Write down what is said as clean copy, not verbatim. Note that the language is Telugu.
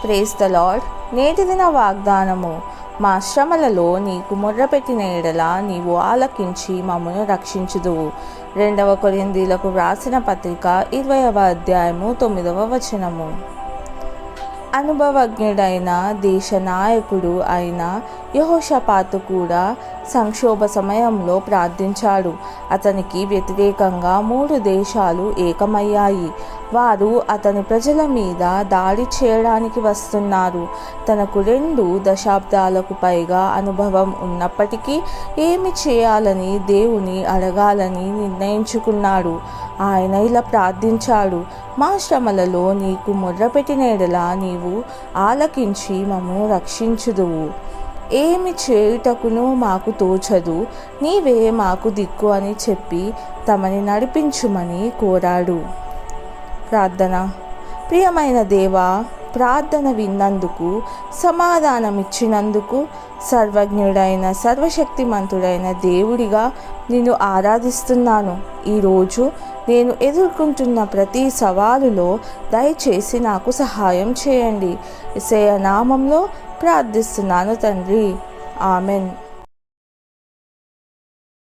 Praise the lord. నేటి దిన వాగ్దానము. మా శ్రమలలో నీకు మొర్రపెట్టిన ఎడల నీవు ఆలకించి మమ్మను రక్షించుదువు. 2 కొరింథీయులకు వ్రాసిన పత్రిక 20వ అధ్యాయము 9వ వచనము. అనుభవజ్ఞుడైన దేశ నాయకుడు అయిన యెహోషాపాతు కూడా సంక్షోభ సమయంలో ప్రార్థించాడు. అతనికి వ్యతిరేకంగా 3 దేశాలు ఏకమయ్యాయి. వారు అతని ప్రజల మీద దాడి చేయడానికి వస్తున్నారు. తనకు 2 దశాబ్దాలకు పైగా అనుభవం ఉన్నప్పటికీ ఏమి చేయాలని దేవుని అడగాలని నిర్ణయించుకున్నాడు. ఆయన ఇలా ప్రార్థించాడు, మా శ్రమలలో నీకు మొర్రపెట్టిన ఎడల నీవు ఆలకించి మమ్మను రక్షించుదువు. ఏమి చేయుటకును మాకు తోచదు, నీవే మాకు దిక్కు అని చెప్పి తమని నడిపించుమని కోరాడు. ప్రార్థన. ప్రియమైన దేవా, ప్రార్థన విన్నందుకు, సమాధానమిచ్చినందుకు, సర్వజ్ఞుడైన సర్వశక్తిమంతుడైన దేవుడిగా నిన్ను ఆరాధిస్తున్నాను. ఈరోజు నేను ఎదుర్కొంటున్న ప్రతి సవాలులో దయచేసి నాకు సహాయం చేయండి. యేసయ్య నామంలో ప్రార్థిస్తున్నాను తండ్రి. ఆమెన్.